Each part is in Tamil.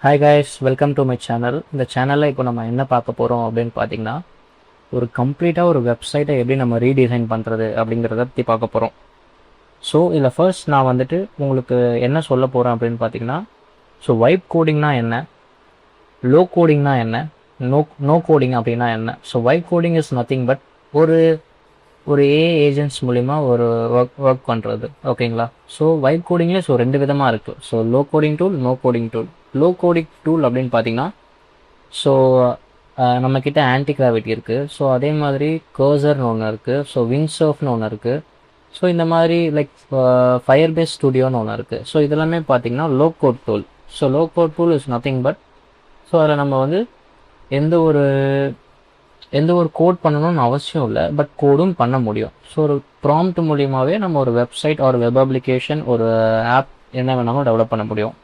Hi guys, welcome to my channel. இந்த சேனலில் இப்போ நம்ம என்ன பார்க்க போகிறோம் அப்படின்னு பார்த்தீங்கன்னா, ஒரு கம்ப்ளீட்டாக ஒரு வெப்சைட்டை எப்படி நம்ம ரீடிசைன் பண்ணுறது அப்படிங்கிறத பற்றி பார்க்க போகிறோம். ஸோ இதில் ஃபர்ஸ்ட் நான் வந்துட்டு உங்களுக்கு என்ன சொல்ல போகிறேன் அப்படின்னு பார்த்தீங்கன்னா, ஸோ வைப் கோடிங்னா என்ன, லோ கோடிங்னா என்ன, நோ கோடிங் அப்படின்னா என்ன. So vibe coding is nothing but ஒரு ஒரு ஏஜென்ட்ஸ் மூலிமா ஒரு ஒர்க் பண்ணுறது, ஓகேங்களா. ஸோ வைப் கோடிங்லேயே ஸோ ரெண்டு விதமாக இருக்குது. So low coding tool, no coding tool. Low coding tool அப்படின்னு பார்த்தீங்கன்னா, ஸோ நம்மக்கிட்ட ஆன்டி கிராவிட்டி இருக்குது. ஸோ அதே மாதிரி கர்சர்னு ஒன்று இருக்குது. ஸோ விண்ட்சர்ஃப்னு ஒன்று இருக்குது. ஸோ இந்த மாதிரி லைக் ஃபயர் பேஸ் ஸ்டுடியோன்னு ஒன்று இருக்குது. ஸோ இதெல்லாமே பார்த்தீங்கன்னா low code tool. So low code tool is nothing but so அதில் நம்ம வந்து எந்த ஒரு கோட் பண்ணணும்னு அவசியம் இல்லை, பட் கோடும் பண்ண முடியும். ஸோ ஒரு ப்ராம்ப்ட் மூலியமாகவே நம்ம ஒரு வெப்சைட் ஒரு வெப் அப்ளிகேஷன் ஒரு ஆப் என்ன வேணாலும் டெவலப் பண்ண முடியும்,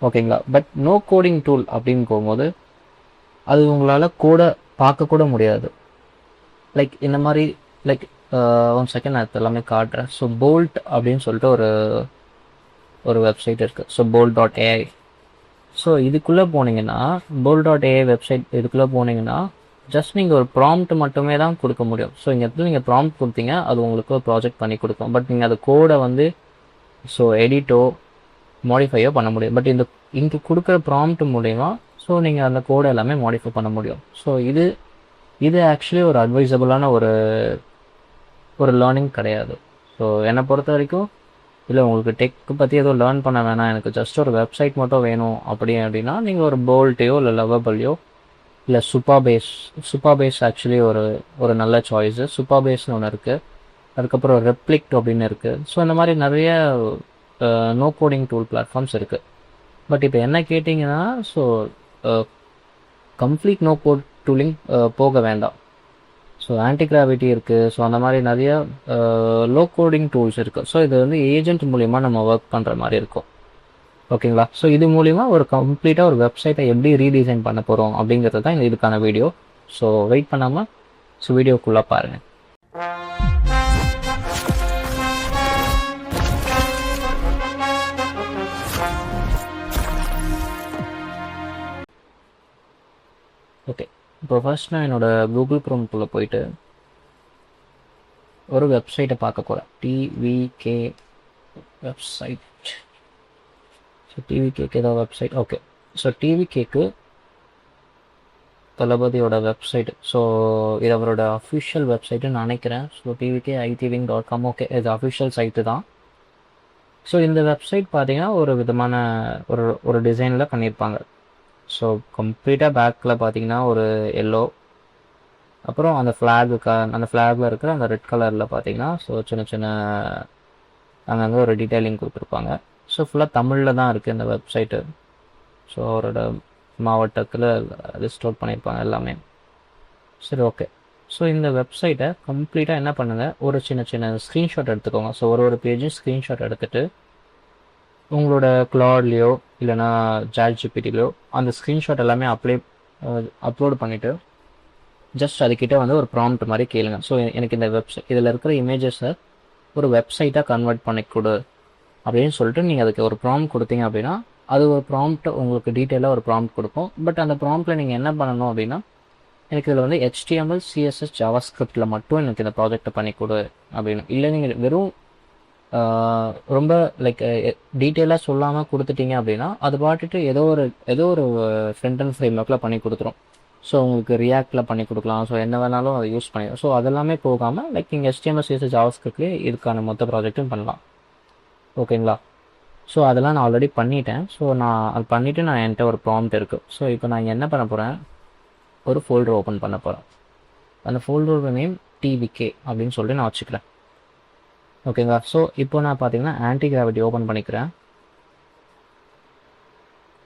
ஓகேங்களா. பட் நோ கோடிங் டூல் அப்படின்னு போகும்போது அது உங்களால் கோடை பார்க்கக்கூட முடியாது. லைக் இந்த மாதிரி லைக் ஒன் செகண்ட் நான் எல்லாமே காட்டுறேன். ஸோ போல்ட் அப்படின்னு சொல்லிட்டு ஒரு வெப்சைட் இருக்குது. So bolt.ai. ஸோ இதுக்குள்ளே போனீங்கன்னா bolt.ai வெப்சைட் இதுக்குள்ளே போனீங்கன்னா ஜஸ்ட் நீங்கள் ஒரு ப்ராம்ப்ட் மட்டுமே தான் கொடுக்க முடியும். ஸோ இங்கே இடத்துல நீங்கள் ப்ராம்ப்ட் கொடுத்தீங்க, அது உங்களுக்கு ஒரு ப்ராஜெக்ட் பண்ணி கொடுக்கும். பட் நீங்கள் அது கோடை வந்து ஸோ எடிட்டோ மாடிஃபையோ பண்ண முடியும். பட் இங்கே கொடுக்குற ப்ராம்ப்ட் மூலயமா ஸோ நீங்கள் அந்த கோடை எல்லாமே மாடிஃபை பண்ண முடியும். ஸோ இது ஆக்சுவலி ஒரு அட்வைசபிளான ஒரு லேர்னிங் கிடையாது. ஸோ என்னை பொறுத்த வரைக்கும் இல்லை, உங்களுக்கு டெக் பற்றி எதுவும் லேர்ன் பண்ண வேணாம், எனக்கு ஜஸ்ட் ஒரு வெப்சைட் மட்டும் வேணும் அப்படின்னா நீங்கள் ஒரு போல்ட்டையோ இல்லை லவபிளையோ இல்லை சூப்பர்பேஸ் ஆக்சுவலி ஒரு நல்ல சாய்ஸு. சூப்பர்பேஸ்னு ஒன்று இருக்குது. அதுக்கப்புறம் ரெப்ளிக்ட் அப்படின்னு இருக்குது. ஸோ இந்த மாதிரி நிறைய நோ கோடிங் டூல் பிளாட்ஃபார்ம்ஸ் இருக்குது. பட் இப்போ என்ன கேட்டிங்கன்னா, ஸோ கம்ப்ளீட் நோ கோட் டூலிங் போக வேண்டாம். ஸோ ஆன்டி கிராவிட்டி இருக்குது. ஸோ அந்த மாதிரி நிறைய லோ கோடிங் டூல்ஸ் இருக்குது. ஸோ இது வந்து ஏஜென்ட் மூலிமா நம்ம ஒர்க் பண்ணுற மாதிரி இருக்கும், ஓகேங்களா. ஸோ இது மூலிமா ஒரு கம்ப்ளீட்டாக ஒரு வெப்சைட்டை எப்படி ரீடிசைன் பண்ண போகிறோம் அப்படிங்கிறது தான் இதுக்கான வீடியோ. ஸோ வெயிட் பண்ணாமல் ஸோ வீடியோக்குள்ளே பாருங்கள். ஓகே, இப்போ ஃபர்ஸ்ட் நான் என்னோடய கூகுள் க்ரோம்குள்ளே போயிட்டு ஒரு வெப்சைட்டை பார்க்க போகிறேன். TVK website. ஸோ டிவிகேக்கு ஏதாவது வெப்சைட், ஓகே. ஸோ டிவிகேக்கு தளபதியோட வெப்சைட். ஸோ இது அவரோட அஃபிஷியல் வெப்சைட்டுன்னு நினைக்கிறேன். ஸோ tvkitwing.com, ஓகே, இது அஃபிஷியல் சைட்டு தான். ஸோ இந்த வெப்சைட் பார்த்தீங்கன்னா ஒரு விதமான ஒரு டிசைனில் பண்ணியிருப்பாங்க. ஸோ கம்ப்ளீட்டாக பேக்கில் பார்த்தீங்கன்னா ஒரு எல்லோ, அப்புறம் அந்த ஃப்ளாகில் இருக்கிற அந்த ரெட் கலரில் பார்த்தீங்கன்னா ஸோ சின்ன சின்ன அங்கங்கே ஒரு டீட்டெயிலிங் கொடுத்துருப்பாங்க. ஸோ ஃபுல்லாக தமிழில் தான் இருக்குது இந்த வெப்சைட்டு. ஸோ அவரோட மாவட்டத்தில் லிஸ்ட் அவுட் பண்ணியிருப்பாங்க எல்லாமே. சரி, ஓகே. ஸோ இந்த வெப்சைட்டை கம்ப்ளீட்டாக என்ன பண்ணுங்கள், ஒரு சின்ன சின்ன ஸ்க்ரீன்ஷாட் எடுத்துக்கோங்க. ஸோ ஒரு பேஜும் ஸ்க்ரீன்ஷாட் எடுத்துகிட்டு உங்களோட கிளாட்லேயோ இல்லைனா சாட்ஜிபிடிலையோ அந்த ஸ்க்ரீன்ஷாட் எல்லாமே அப்லோடு பண்ணிவிட்டு ஜஸ்ட் அதுக்கிட்ட வந்து ஒரு ப்ராம்ப்ட் மாதிரி கேளுங்க. ஸோ எனக்கு இந்த வெப்சைட் இதில் இருக்கிற இமேஜஸை ஒரு வெப்சைட்டாக கன்வெர்ட் பண்ணி கொடு அப்படின்னு சொல்லிட்டு நீங்கள் அதுக்கு ஒரு ப்ராம்ப்ட் கொடுத்தீங்க அப்படின்னா அது ஒரு ப்ராம்ப்ட் உங்களுக்கு டீட்டெயிலாக ஒரு ப்ராம்ப்ட் கொடுக்கும். பட் அந்த ப்ராம்ப்டில் நீங்கள் என்ன பண்ணணும் அப்படின்னா, எனக்கு இதில் வந்து HTML CSS ஜாவாஸ்கிரிப்டில் மட்டும் எனக்கு இந்த ப்ராஜெக்டை பண்ணி கொடு அப்படின்னு. இல்லை நீங்கள் வெறும் ரொம்ப லைக் டீட்டெயிலாக சொல்லாமல் கொடுத்துட்டீங்க அப்படின்னா அது பாட்டுட்டு ஏதோ ஒரு ஃப்ரண்ட் அண்ட் ஃப்ரேம்ஒர்க்கில் பண்ணி கொடுத்துரும். ஸோ உங்களுக்கு ரியாக்டில் பண்ணி கொடுக்கலாம். ஸோ என்ன வேணாலும் அதை யூஸ் பண்ணிடும். ஸோ அதெல்லாமே போகாமல் லைக் நீங்கள் HTML CSS ஜாவாஸ்கிரிப்ட்லேயே இதுக்கான மொத்த ப்ராஜெக்ட்டும் பண்ணலாம், ஓகேங்களா. ஸோ அதெல்லாம் நான் ஆல்ரெடி பண்ணிட்டேன். ஸோ நான் அது பண்ணிவிட்டு என்கிட்ட ஒரு ப்ராம்ப்ட் இருக்குது. ஸோ இப்போ நான் என்ன பண்ண போகிறேன், ஒரு ஃபோல்டர் ஓப்பன் பண்ண போகிறேன். அந்த ஃபோல்டரோட நேம் TVK அப்படின்னு சொல்லிட்டு நான் வச்சுக்கிறேன், ஓகேங்களா. ஸோ இப்போ நான் பார்த்தீங்கன்னா ஆன்டி கிராவிட்டி ஓப்பன் பண்ணிக்கிறேன்.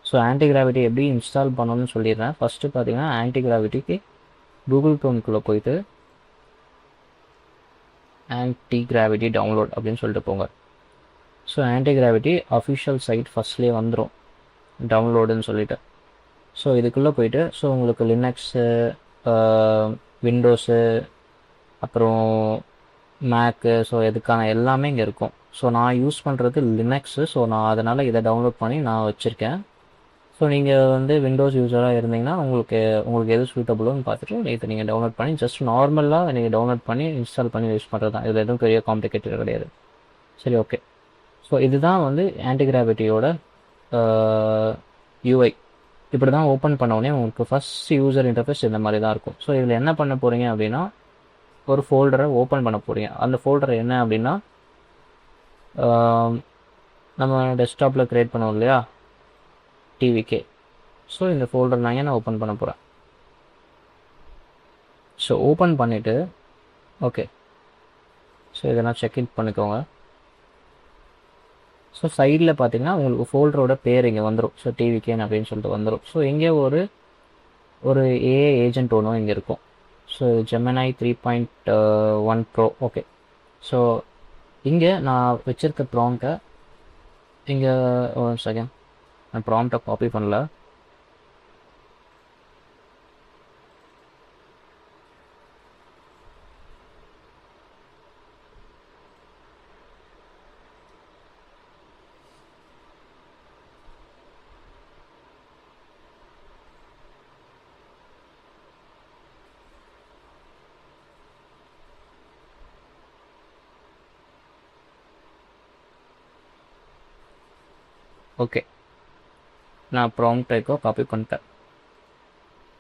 ஸோ ஆன்டி கிராவிட்டி எப்படி இன்ஸ்டால் பண்ணணும்னு சொல்லிடுறேன். ஃபஸ்ட்டு பார்த்தீங்கன்னா ஆன்டி கிராவிட்டிக்கு கூகுள் க்ரோம்குள்ளே போயிட்டு ஆன்டி கிராவிட்டி டவுன்லோட் அப்படின்னு சொல்லிட்டு போங்க. So anti gravity official site ஃபஸ்ட்லேயே வந்துடும் டவுன்லோடுன்னு சொல்லிவிட்டு. ஸோ இதுக்குள்ளே போயிட்டு ஸோ உங்களுக்கு லினக்ஸு, விண்டோஸு, அப்புறம் மேக்கு, ஸோ இதுக்கான எல்லாமே இங்கே இருக்கும். ஸோ நான் யூஸ் பண்ணுறது லினக்ஸு. ஸோ நான் அதனால் இதை டவுன்லோட் பண்ணி நான் வச்சுருக்கேன். ஸோ ஸோ நீங்கள் வந்து விண்டோஸ் யூஸராக இருந்தீங்கன்னா உங்களுக்கு எது சூட்டபுளோன்னு பார்த்துட்டு இதை நீங்கள் டவுன்லோட் பண்ணி ஜஸ்ட் நார்மலாக நீங்கள் டவுன்லோட் பண்ணி இன்ஸ்டால் பண்ணி யூஸ் பண்ணுறது தான். இதில் எதுவும் பெரிய காம்ப்ளிகேட்டட் கிடையாது. சரி, ஓகே. ஸோ இதுதான் வந்து ஆன்டிகிராவிட்டியோட யூஐ. இப்படி தான் ஓப்பன் பண்ணோடனே உங்களுக்கு ஃபஸ்ட் யூசர் இன்டர்ஃபேஸ் இந்த மாதிரி தான் இருக்கும். ஸோ இதில் என்ன பண்ண போகிறீங்க அப்படின்னா, ஒரு ஃபோல்டரை ஓப்பன் பண்ண போகிறீங்க. அந்த ஃபோல்டர் என்ன அப்படின்னா, நம்ம டெஸ்க்டாப்பில் க்ரியேட் பண்ணோம் இல்லையா, டிவிகே. ஸோ இந்த ஃபோல்டர் நான் ஓப்பன் பண்ண போகிறேன். ஸோ ஓப்பன் பண்ணிவிட்டு ஓகே, ஸோ இதெல்லாம் செக்இன் பண்ணிக்கோங்க. ஸோ சைடில் பார்த்தீங்கன்னா உங்களுக்கு ஃபோல்டரோட பேர் இங்கே வந்துடும். ஸோ டிவிகேன் அப்படின்னு சொல்லிட்டு வந்துடும். ஸோ இங்கே ஒரு ஏஐ ஏஜென்ட் ஒன்றும் இங்கே இருக்கும். So Gemini 3.1 bro. Okay, so இங்கே நான் வச்சுருக்க ப்ராம்ப்டை இங்கே ஒரு செகண்ட், நான் ப்ராம்ப்டை காப்பி பண்ணல. ஓகே, நான் ப்ராம்ப்டை காப்பி பண்ணிட்டேன்.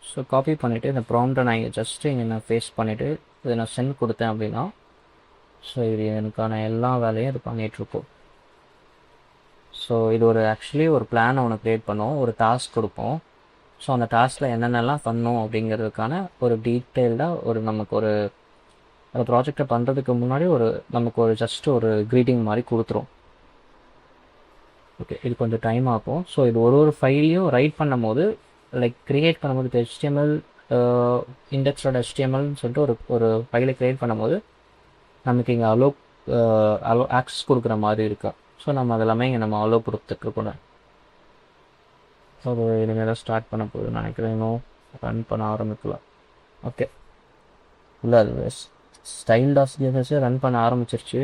ஸோ காப்பி பண்ணிவிட்டு இந்த ப்ராம்ப்டை நான் இங்கே ஜஸ்ட்டு இங்கே நான் பேஸ்ட் பண்ணிவிட்டு இதை நான் சென்ட் கொடுத்தேன் அப்படின்னா, ஸோ இது எனக்கான எல்லா வேலையும் இது பண்ணிகிட்ருக்கோம். ஸோ இது ஆக்சுவலி ஒரு பிளானை ஒன்று க்ரியேட் பண்ணுவோம், ஒரு டாஸ்க் கொடுப்போம். ஸோ அந்த டாஸ்கில் என்னென்னலாம் பண்ணணும் அப்படிங்கிறதுக்கான ஒரு டீட்டெயில்டாக நமக்கு அந்த ப்ராஜெக்டை பண்ணுறதுக்கு முன்னாடி நமக்கு ஜஸ்ட் ஒரு க்ரீட்டிங் மாதிரி கொடுத்துரும். ஓகே, இது கொஞ்சம் டைம் ஆகும். ஸோ இது ஒரு ஃபைலையும் ரைட் பண்ணும் போது லைக் க்ரியேட் பண்ணும்போது இப்போ HTML index.htmlன்னு சொல்லிட்டு ஒரு ஃபைலை க்ரியேட் பண்ணும்போது நமக்கு இங்கே அலோ ஆக்சஸ் கொடுக்குற மாதிரி இருக்கா. ஸோ நம்ம அதெல்லாமே இங்கே நம்ம அலோ கொடுத்துட்ருக்கோம். ஸோ இனிமேல் தான் ஸ்டார்ட் பண்ண போகுது நினைக்கிறேன். இன்னும் ரன் பண்ண ஆரம்பிக்கலாம். ஓகே, இல்லை அது style.css ரன் பண்ண ஆரம்பிச்சிருச்சு.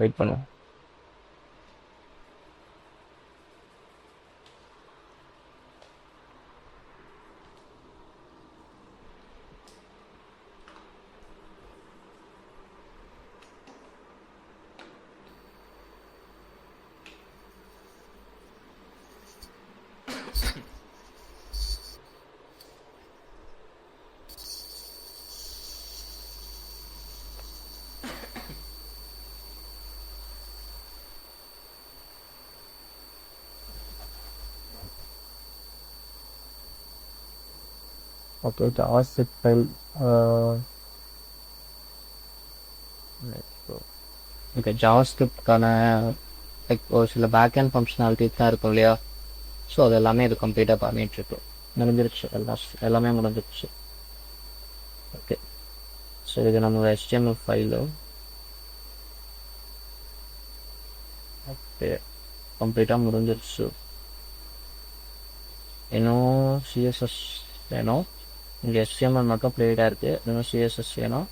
வெயிட் பண்ணுவோம். ஓகே, JavaScript ஃபைல் ஓகே, JavaScriptக்கான லைக் ஒரு சில பேக்ஹேண்ட் ஃபங்க்ஷனாலிட்டிஸ் தான் இருக்கும் இல்லையா. ஸோ அது எல்லாமே இது கம்ப்ளீட்டாக பண்ணிகிட்ருக்கோம். முடிஞ்சிருச்சு, எல்லாமே முடிஞ்சிருச்சு. ஓகே, ஸோ இது நம்மளோட HTML ஃபைலு. ஓகே, கம்ப்ளீட்டாக முடிஞ்சிருச்சு. இன்னும் CSS வேணும். இங்கே HTML மட்டும் ப்ளேடாக இருக்குது. இன்னும் CSS வேணும்.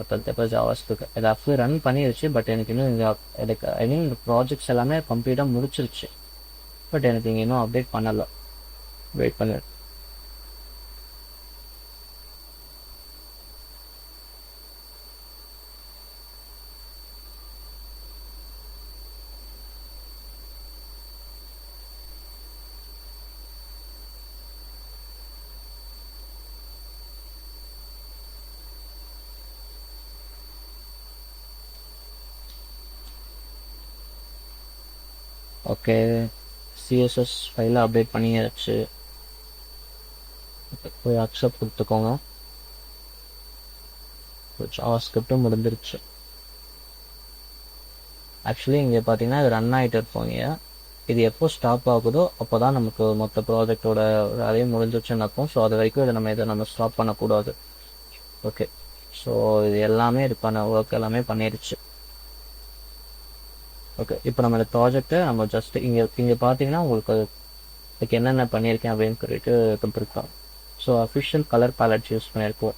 இப்போ JavaScript இதை அப்படியே ரன் பண்ணிடுச்சு. பட் எனக்கு இன்னும் இந்த ப்ராஜெக்ட்ஸ் எல்லாமே கம்ப்ளீட்டாக முடிச்சிருச்சு. பட் எனக்கு இங்கே இன்னும் அப்டேட் பண்ணலை. வெயிட் பண்ணு. ஓகே, CSS ஃபைலை அப்டேட் பண்ணியாச்சு. போய் அக்செப்ட் கொடுத்துக்கோங்க. JavaScripட்டும் முடிஞ்சிருச்சு. ஆக்சுவலி இங்கே பார்த்தீங்கன்னா இது ரன் ஆகிட்டு இருப்போங்க. இது எப்போ ஸ்டாப் ஆகுதோ அப்போ தான் நமக்கு மொத்த ப்ராஜெக்டோட வேலையும் முடிஞ்சிருச்சுன்னு அர்த்தம். ஸோ அது வரைக்கும் இதை நம்ம ஸ்டாப் பண்ணக்கூடாது. ஓகே, ஸோ இது எல்லாமே இதுக்கான ஒர்க் எல்லாமே பண்ணிடுச்சு. ஓகே, இப்போ நம்ம இந்த ப்ராஜெக்டை நம்ம ஜஸ்ட் இங்கே பார்த்தீங்கன்னா உங்களுக்கு இதுக்கு என்னென்ன பண்ணியிருக்கேன் அப்படின்னு சொல்லிட்டு கம்ப்ளீட்டாக. So official colour pallets use பண்ணியிருக்கோம்.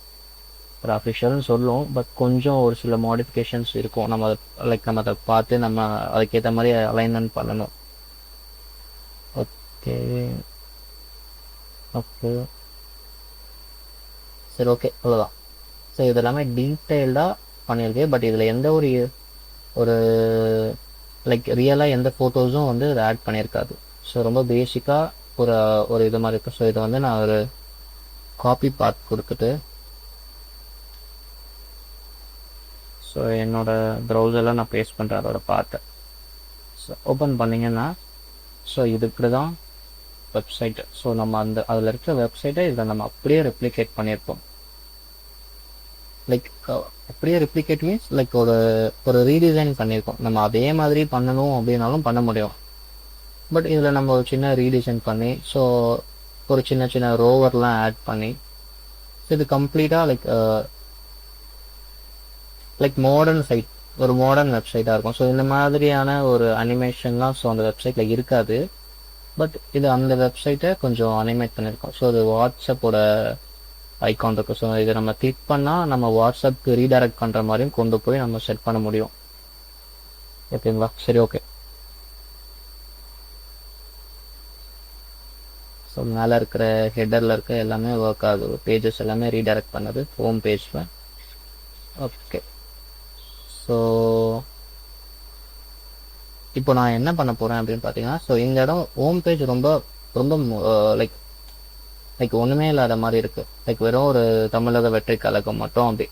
ஒரு அஃபிஷியல்னு சொல்லுவோம், பட் கொஞ்சம் ஒரு சில மாடிஃபிகேஷன்ஸ் இருக்கும். நம்ம அதை பார்த்து நம்ம அதுக்கேற்ற மாதிரி அலைன்மெண்ட் பண்ணணும். ஓகே ஓகே சரி ஓகே அவ்வளோதான். ஸோ இது எல்லாமே டீட்டெயில்டாக பண்ணியிருக்கு. பட் இதில் எந்த ஒரு ஒரு லைக் ரியலாக எந்த ஃபோட்டோஸும் வந்து இதை ஆட் பண்ணியிருக்காது. ஸோ ரொம்ப பேசிக்காக ஒரு ஒரு இது மாதிரி இருக்கும். ஸோ இதை வந்து நான் ஒரு காப்பி பாத் கொடுத்துட்டு ஸோ என்னோட ப்ரௌசரில் நான் பேஸ்ட் பண்ணுறேன் அதோட பாத்தை. ஸோ ஓப்பன் பண்ணிங்கன்னா ஸோ இது இப்படி தான் வெப்சைட்டு. ஸோ நம்ம அதில் இருக்கிற வெப்சைட்டை இதில் நம்ம அப்படியே ரெப்ளிகேட் பண்ணியிருப்போம். லைக் அப்படியே ரெப்ளிகேட் மீன்ஸ் லைக் ஒரு ரீடிசைன் பண்ணியிருக்கோம். நம்ம அதே மாதிரி பண்ணணும் அப்படின்னாலும் பண்ண முடியும். பட் இதில் நம்ம ஒரு சின்ன ரீடிசைன் பண்ணி ஸோ ஒரு சின்ன சின்ன ரோவர்லாம் ஆட் பண்ணி இது கம்ப்ளீட்டாக லைக் மாடர்ன் சைட், ஒரு மாடர்ன் வெப்சைட்டாக இருக்கும். ஸோ இந்த மாதிரியான ஒரு அனிமேஷன்லாம் ஸோ அந்த வெப்சைட்டில் இருக்காது. பட் இது அந்த வெப்சைட்டை கொஞ்சம் அனிமேட் பண்ணியிருக்கோம். ஸோ அது வாட்ஸ்அப்போட ஐகான் இருக்கும். ஸோ இதை நம்ம கிளிக் பண்ணால் நம்ம வாட்ஸ்அப்க்கு ரீடைரக்ட் பண்ணுற மாதிரியும் கொண்டு போய் நம்ம செட் பண்ண முடியும். ஓகேங்களா? சரி ஓகே. ஸோ மேலே இருக்கிற ஹெட்டரில் இருக்க எல்லாமே ஒர்க் ஆகுது. பேஜஸ் எல்லாமே ரீடைரக்ட் பண்ணது ஹோம் பேஜில். ஓகே ஸோ இப்போ நான் என்ன பண்ண போகிறேன் அப்படின்னு பார்த்தீங்கன்னா ஸோ இந்த இடம் ஹோம் பேஜ் ரொம்ப ரொம்ப லைக் லைக் ஒன்றுமே இல்லாத மாதிரி இருக்குது. லைக் வெறும் ஒரு தமிழக வெற்றி கழகம் மட்டும் அப்படி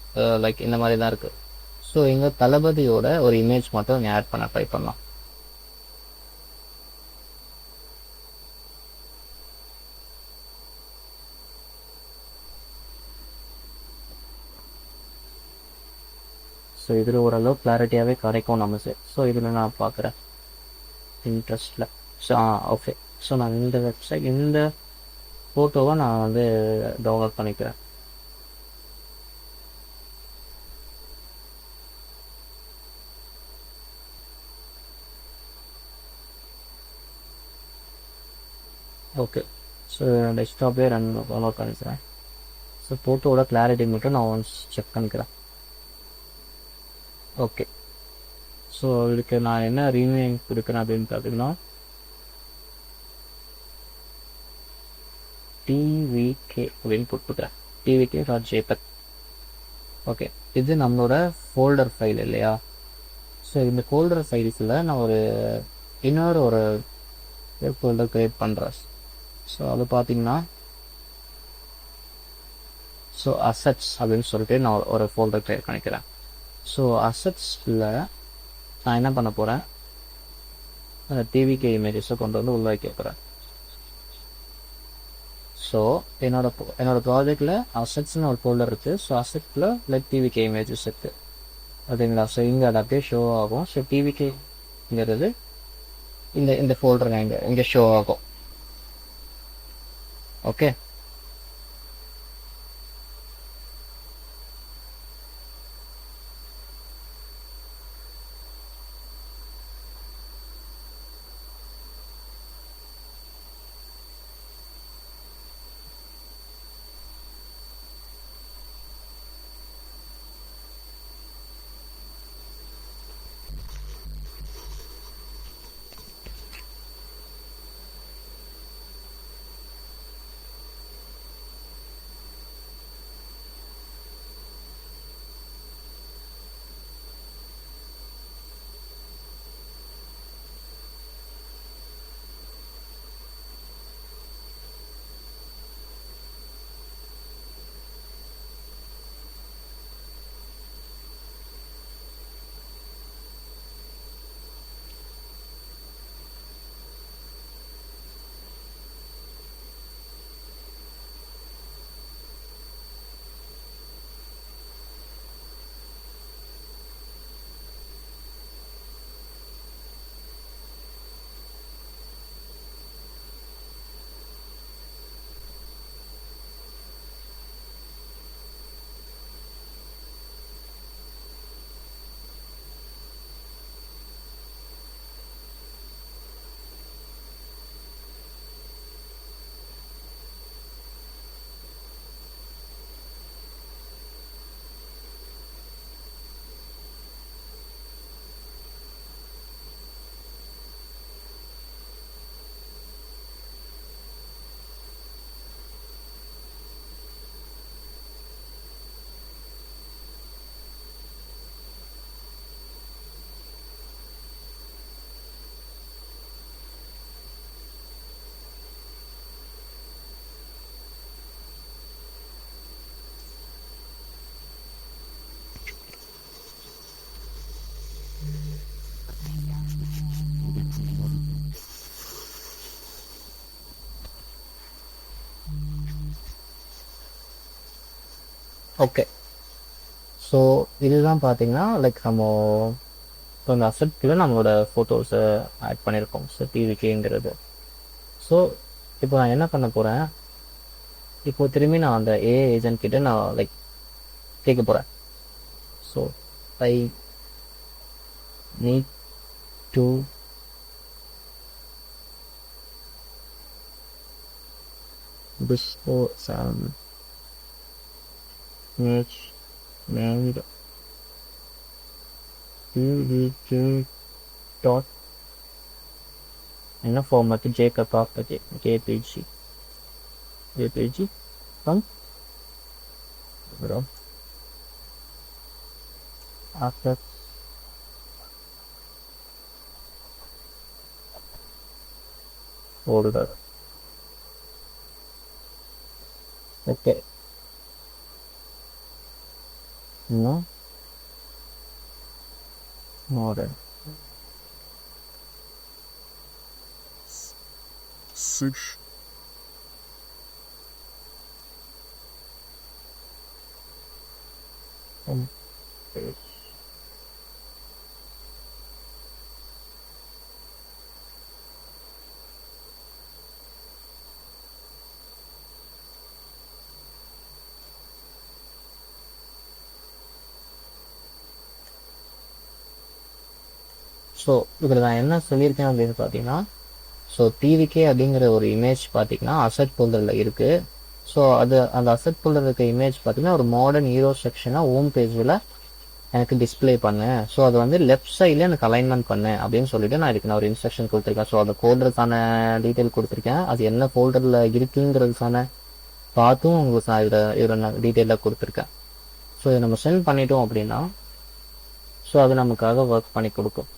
லைக் இந்த மாதிரி தான் இருக்குது. ஸோ இங்கே தளபதியோட ஒரு இமேஜ் மட்டும் இங்கே ஆட் பண்ண ட்ரை பண்ணலாம். ஸோ இதில் ஓரளவு கிளாரிட்டியாகவே கிடைக்கும் நமக்கு. ஸோ இதில் நான் பார்க்குறேன் இன்ட்ரெஸ்டில். So okay. ஸோ நான் இந்த வெப்சைட் இந்த ஃபோட்டோவை நான் வந்து டவுன்லோட் பண்ணிக்கிறேன். ஓகே ஸோ டெஸ்க்டாப்லேயே டவுன்லோட் பண்ணிக்கிறேன். ஸோ ஃபோட்டோவோட கிளாரிட்டி மட்டும் நான் ஒன்ஸ் செக் பண்ணிக்கிறேன். ஓகே ஸோ இதுக்கு நான் என்ன ரீநேம் கொடுக்குறேன் அப்படின்னு பார்த்தீங்கன்னா டிவிகே அப்படின்னு போட்டுக்கிறேன். tvk.jpg. ஓகே இது நம்மளோட ஃபோல்டர் ஃபைல் இல்லையா? ஸோ இந்த ஃபோல்டர் ஃபைல்ஸில் நான் இன்னொரு ஒரு ஃபோல்டர் க்ரியேட் பண்ணுறேன். ஸோ அது பார்த்தீங்கன்னா ஸோ அசெட்ஸ் அப்படின்னு சொல்லிட்டு நான் ஒரு ஃபோல்டர் க்ரியேட் பண்ணிக்கிறேன். ஸோ அசெட்ஸில் நான் என்ன பண்ண போகிறேன், அந்த டிவிகே இமேஜஸை கொண்டு வந்து உள்ள வைக்க போகிறேன். ஸோ என்னோட ப்ராஜெக்டில் அசெட்ஸ்னு ஒரு ஃபோல்டர் இருக்குது. ஸோ அசெட்டில் லைக் டிவிகே இமேஜஸ் இருக்குது ஓகேங்களா? ஸோ இங்கே அது அப்படியே ஷோ ஆகும். ஸோ டிவிகேங்கிறது இந்த ஃபோல்டர் இங்கே ஷோ ஆகும். Okay okay. ஸோ இதுதான் பார்த்தீங்கன்னா லைக் நம்ம இப்போ இந்த அசெட்குள்ளே நம்மளோட ஃபோட்டோஸை ஆட் பண்ணியிருக்கோம். ஸோ டிவிகேங்கிறது. ஸோ இப்போ நான் என்ன பண்ண போகிறேன், இப்போ திரும்பி நான் அந்த ஏஐ ஏஜென்ட் கிட்ட நான் லைக் கேட்க போகிறேன். So I need to before some image made tvk dot என்ன format jpg from after folder. Okay. No model 6 page. So இதில் நான் என்ன சொல்லியிருக்கேன் அப்படின்னு பார்த்தீங்கன்னா, ஸோ டிவிகே அப்படிங்கிற ஒரு இமேஜ் பார்த்தீங்கன்னா அசெட் ஃபோல்டரில் இருக்குது. ஸோ அந்த அசெட் ஃபோல்டர் இருக்க இமேஜ் பார்த்தீங்கன்னா ஒரு மாடர்ன் ஹீரோ செக்ஷனாக ஹோம் பேஜில் எனக்கு டிஸ்பிளே பண்ணேன். ஸோ அது வந்து லெஃப்ட் சைடில் எனக்கு அலைன்மெண்ட் பண்ணேன் அப்படின்னு சொல்லிட்டு நான் இதுக்கு நான் ஒரு இன்ஸ்ட்ரக்ஷன் கொடுத்துருக்கேன். ஸோ அந்த ஃபோல்டருக்கான டீட்டெயில் கொடுத்துருக்கேன். அது என்ன ஃபோல்டரில் இருக்குங்கிறதுக்கான பார்த்தும் உங்களுக்கு நான் இதில் நான் டீட்டெயிலாக கொடுத்துருக்கேன். ஸோ இதை நம்ம சென்ட் பண்ணிட்டோம் அப்படின்னா ஸோ அது நமக்காக ஒர்க் பண்ணி கொடுக்கும்.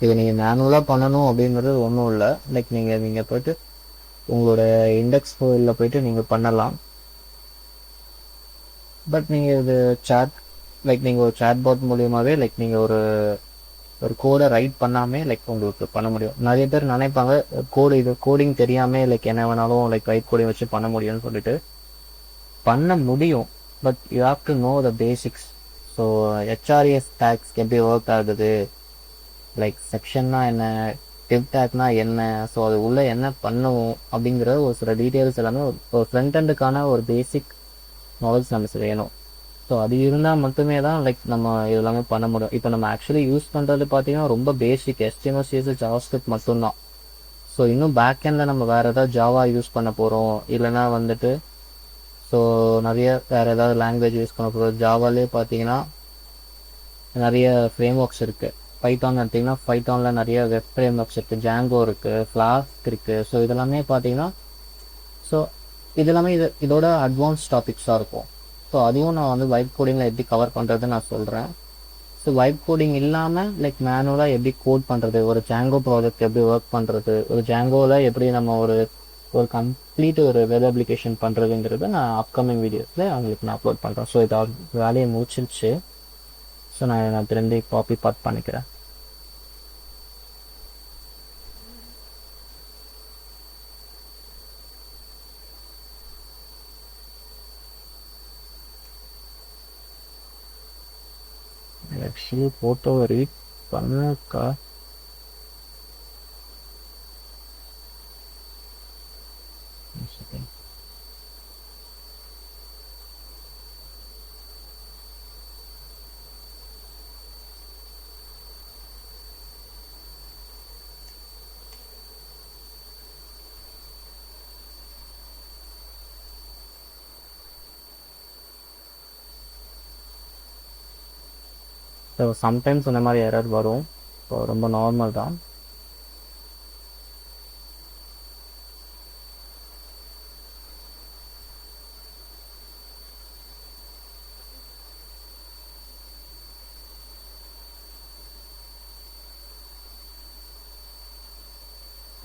இது நீங்கள் மேனுவலாக பண்ணணும் அப்படின்றது ஒன்றும் இல்லை. லைக் நீங்கள் போய்ட்டு உங்களோட இண்டெக்ஸ் ஃபைலில் போய்ட்டு நீங்கள் பண்ணலாம். பட் நீங்கள் இது லைக் நீங்கள் ஒரு சேட் பாட் மூலியமாகவே லைக் நீங்கள் ஒரு கோடை ரைட் பண்ணாமே லைக் உங்களுக்கு பண்ண முடியும். நிறைய பேர் நினைப்பாங்க கோடிங் தெரியாமல் லைக் என்ன வேணாலும் லைக் ரைட் கோடிங் வச்சு பண்ண முடியும்னு சொல்லிட்டு. பண்ண முடியும், but you have to know the basics. So HRS tags எப்படி ஒர்க் ஆகுது, லைக் செக்ஷன்னா என்ன, டிவ் டேக்னா என்ன, ஸோ அது உள்ள என்ன பண்ணுவோம் அப்படிங்கிற ஒரு சில டீட்டெயில்ஸ் எல்லாமே ஒரு ஃப்ரண்ட் எண்டுக்கான ஒரு பேசிக் நாலேஜ் நமக்கு வேணும். ஸோ அது இருந்தால் மட்டுமே தான் லைக் நம்ம இதெல்லாமே பண்ண முடியும். இப்போ நம்ம ஆக்சுவலி யூஸ் பண்ணுறது பார்த்தீங்கன்னா ரொம்ப பேசிக் HTML CSS ஜாவாஸ்கிரிப்ட் மட்டும்தான். ஸோ இன்னும் பேக் எண்டில் நம்ம வேறு ஏதாவது ஜாவா யூஸ் பண்ண போகிறோம், இல்லைன்னா வந்துட்டு ஸோ நிறைய வேறு ஏதாவது லாங்குவேஜ் யூஸ் பண்ண போகிறோம். ஜாவாலே பார்த்தீங்கன்னா நிறைய ஃப்ரேம் ஒர்க்ஸ் இருக்குது. பைத்தான் எடுத்திங்கன்னா பைத்தானில் நிறைய வெப் ஃப்ரேம் ஒர்க்ஸ் இருக்குது, ஜாங்கோ இருக்குது, ஃப்ளாஸ்க் இருக்குது. ஸோ இதெல்லாமே பார்த்தீங்கன்னா ஸோ இதெல்லாமே இதோட அட்வான்ஸ் டாபிக்ஸாக இருக்கும். ஸோ அதுவும் நான் வந்து வைப் கோடிங்கில் எப்படி கவர் பண்ணுறதுன்னு நான் சொல்கிறேன். ஸோ வைப் கோடிங் இல்லாமல் லைக் மேனுவலாக எப்படி கோட் பண்ணுறது, ஒரு ஜாங்கோ ப்ராஜெக்ட் எப்படி ஒர்க் பண்ணுறது, ஒரு ஜாங்கோவில் எப்படி நம்ம ஒரு கம்ப்ளீட் ஒரு வெப் அப்ளிகேஷன் பண்ணுறதுங்கிறத நான் அப்கமிங் வீடியோஸில் அவங்களுக்கு நான் அப்லோட் பண்ணுறேன். ஸோ இதை வேலையை முடிச்சிருச்சு. ஸோ நான் திரும்பி காப்பி பாத் பண்ணிக்கிறேன். ஆக்சுவலி ஃபோட்டோவை ரீட் பண்ணக்கா ஸோ சம்டைம்ஸ் இந்த மாதிரி எரர் வரும். ஸோ ரொம்ப நார்மல் தான்.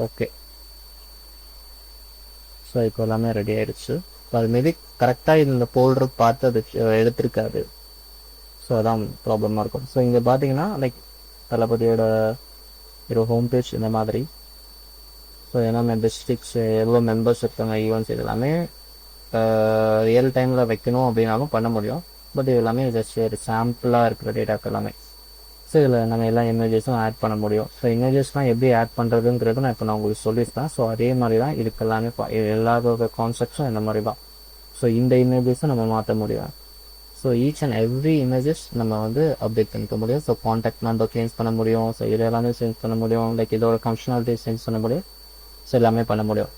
ஓகே. ஸோ இப்போ எல்லாமே ரெடி ஆயிடுச்சு. அது மேபி கரெக்டாக இந்த ஃபோல்டர் பார்த்து அது எடுத்திருக்காது. ஸோ அதான் ப்ராப்ளமாக இருக்கும். ஸோ இங்கே பார்த்தீங்கன்னா லைக் தளபதியோட ஒரு ஹோம் பேஜ் இந்த மாதிரி. ஸோ எல்லாமே டிஸ்ட்ரிக்ஸ் எவ்வளோ மெம்பர்ஸ் இருக்காங்க, ஈவெண்ட்ஸ் இது எல்லாமே ரியல் டைமில் வைக்கணும் அப்படின்னாலும் பண்ண முடியும். பட் இது எல்லாமே ஜஸ்ட் ஒரு சாம்பிளாக இருக்கிற டேட்டாக்கு எல்லாமே. ஸோ இதில் நம்ம எல்லா இமேஜஸும் ஆட் பண்ண முடியும். ஸோ இமேஜஸ்லாம் எப்படி ஆட் பண்ணுறதுங்கிறது நான் இப்போ நான் உங்களுக்கு சொல்லியிருக்கேன். ஸோ அதே மாதிரி தான் இதுக்கு எல்லாமே எல்லாரோட கான்செப்ட்ஸும் இந்த மாதிரி தான். ஸோ இந்த இமேஜஸும் நம்ம மாற்ற முடியும். So each and every images நம்ம வந்து அப்டேட் பண்ணிக்க முடியும். ஸோ காண்டாக்ட் நம்பர் சேஞ்ச் பண்ண முடியும். ஸோ இது எல்லாமே சேஞ்ச் பண்ண முடியும். லைக் இதோட ஃபங்க்ஷனாலிட்டி சேஞ்ச் பண்ண முடியும். ஸோ எல்லாமே பண்ண முடியும்.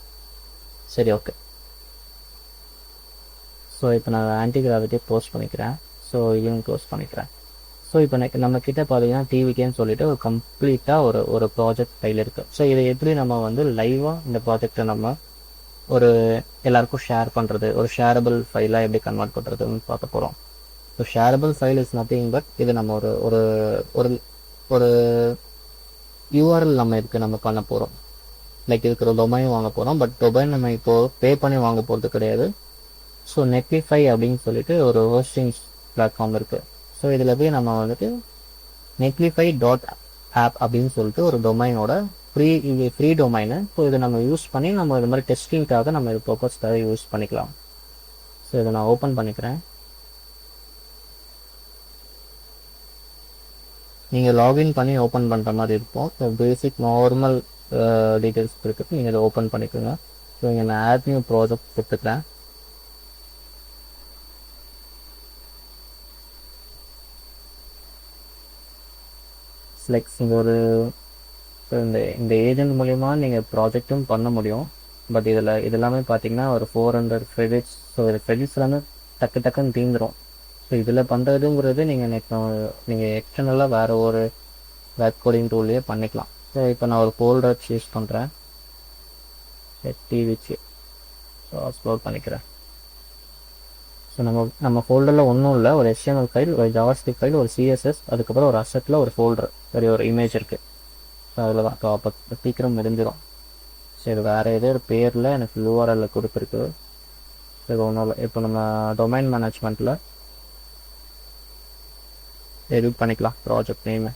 சரி, ஓகே. ஸோ இப்போ நான் ஆன்டி கிராவிட்டி போஸ்ட் பண்ணிக்கிறேன். ஸோ இதையும் க்ளோஸ் பண்ணிக்கிறேன். ஸோ இப்போ நம்ம கிட்ட பார்த்தீங்கன்னா டிவிக்கேன்னு சொல்லிட்டு ஒரு கம்ப்ளீட்டாக ஒரு ப்ராஜெக்ட் ஃபைல் இருக்குது. ஸோ இதை எப்படி நம்ம வந்து லைவாக இந்த ப்ராஜெக்டை நம்ம ஒரு எல்லாருக்கும் ஷேர் பண்ணுறது, ஒரு ஷேரபிள் ஃபைலாக எப்படி கன்வெர்ட் பண்ணுறதுன்னு பார்க்க போகிறோம். So shareable file is nothing but இது நம்ம ஒரு ஒரு ஒரு யூஆர்எல் நம்ம இதுக்கு நம்ம பண்ண போகிறோம். லைக் இதுக்கு ஒரு டொமைன் வாங்க போகிறோம். பட் டொமைன் நம்ம இப்போது பே பண்ணி வாங்க போகிறது கிடையாது. ஸோ நெட்லிஃபை அப்படின்னு சொல்லிட்டு ஒரு ஹோஸ்டிங் பிளாட்ஃபார்ம் இருக்குது. ஸோ இதில் போய் நம்ம வந்துட்டு netlify.app அப்படின்னு சொல்லிட்டு ஒரு டொமைனோட ஃப்ரீ டொமைனு. ஸோ இதை நம்ம யூஸ் பண்ணி நம்ம இது மாதிரி டெஸ்டிங்காக நம்ம இது பர்பஸ்க்காக யூஸ் பண்ணிக்கலாம். ஸோ இதை நான் ஓப்பன் பண்ணிக்கிறேன். நீங்கள் லாகின் பண்ணி ஓப்பன் பண்ணுற மாதிரி இருக்கும். ஸோ பேசிக் நார்மல் டீட்டெயில்ஸ் இருக்குது. நீங்கள் இதை ஓப்பன் பண்ணிக்கோங்க. ஸோ இங்கே நான் ஆட் நியூ ப்ராஜெக்ட் கொடுத்துக்கிறேன். லைக் இங்கே ஒரு இந்த ஏஜென்ட் மூலிமா நீங்கள் ப்ராஜெக்டும் பண்ண முடியும். பட் இது எல்லாமே பார்த்தீங்கன்னா ஒரு 400 கிரெடிட்ஸ். ஸோ இது கிரெடிட்ஸ் எல்லாமே டக்குன்னு தீந்துடும். ஸோ இதில் பண்ணுறதுங்கிறது நீங்கள் எக்ஸ்டர்னலாக வேறு ஒரு வெப் கோடிங் டூல்லையே பண்ணிக்கலாம். ஸோ இப்போ நான் ஒரு ஃபோல்டர் சூஸ் பண்ணுறேன். டிவிக்கு அப்லோட் பண்ணிக்கிறேன். ஸோ நம்ம ஃபோல்டரில் ஒன்றும் இல்லை, ஒரு HTML ஃபைல், ஒரு ஜாவாஸ்கிரிப்ட் ஃபைல், ஒரு CSS, அதுக்கப்புறம் ஒரு அசெட்டில் ஒரு ஃபோல்டர், ஒரு இமேஜ் இருக்குது. ஸோ அதில் தான். ஸோ அப்போ சீக்கிரம் முடிஞ்சிடும். சரி, வேறு ஏதோ ஒரு பேரில் எனக்கு URL கொடுத்துருக்கு. சரி, ஒன்றும் இல்லை. இப்போ நம்ம டொமைன் மேனேஜ்மெண்ட்டில் எடிட் பண்ணிக்கலாம். ப்ராஜெக்ட் நேமு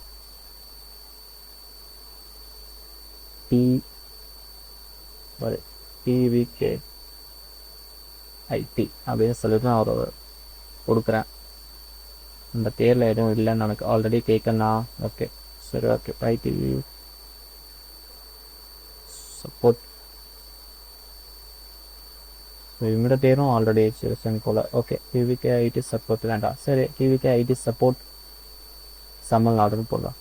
TVK IT அப்படின்னு சொல்லிட்டு நான் ஒரு கொடுக்குறேன். இந்த பேரில் எதுவும் இல்லைன்னு எனக்கு ஆல்ரெடி கேட்கணா. ஓகே, சரி, ஓகே. IT support. இவங்களோட பேரும் ஆல்ரெடி சிறுசன் போல். ஓகே, TVK IT சப்போர்ட் வேண்டாம். சரி, TVK IT சப்போர்ட் தமிழ்நாடுன்னு போடலாம்.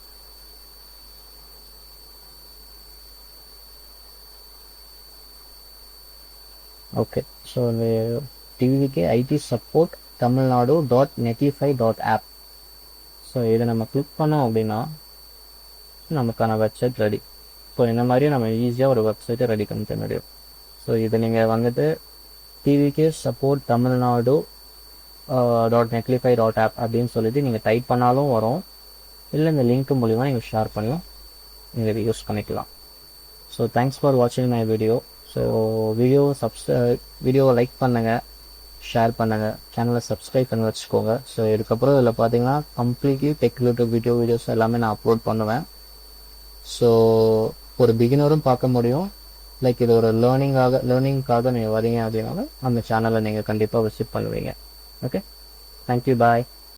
ஓகே, ஸோ இந்த TVK IT support Tamil Nadu .netlify.app. So இதை நம்ம கிளிக் பண்ணோம் அப்படின்னா நமக்கான வெப்சைட் ரெடி. ஸோ இந்த மாதிரி நம்ம ஈஸியாக ஒரு வெப்சைட்டை ரெடி பண்ணிக்க முடியும். ஸோ இதை நீங்கள் வந்துட்டு TVK சப்போர்ட் தமிழ்நாடு .netlify.app அப்படின்னு சொல்லிட்டு நீங்கள் டைப் பண்ணாலும் வரும். இல்லை இந்த லிங்க் மூலிமா நீங்கள் ஷேர் பண்ணலாம், நீங்கள் இதை யூஸ் பண்ணிக்கலாம். ஸோ தேங்க்ஸ் ஃபார் வாட்சிங் மை வீடியோ. ஸோ வீடியோவை லைக் பண்ணுங்கள், ஷேர் பண்ணுங்கள், சேனலை சப்ஸ்கிரைப் பண்ணி வச்சுக்கோங்க. ஸோ இதுக்கப்புறம் இதில் பார்த்தீங்கன்னா கம்ப்ளீட்லி டெக் ரிலேட்டட் வீடியோஸ் எல்லாமே நான் அப்லோட் பண்ணுவேன். ஸோ ஒரு பிகினரும் பார்க்க முடியும். லைக் இது ஒரு லேர்னிங்காக நீங்கள் வரீங்க அப்படின்னாலும் அந்த சேனலை நீங்கள் கண்டிப்பாக விசிட் பண்ணுவீங்க. ஓகே, தேங்க்யூ, பாய்.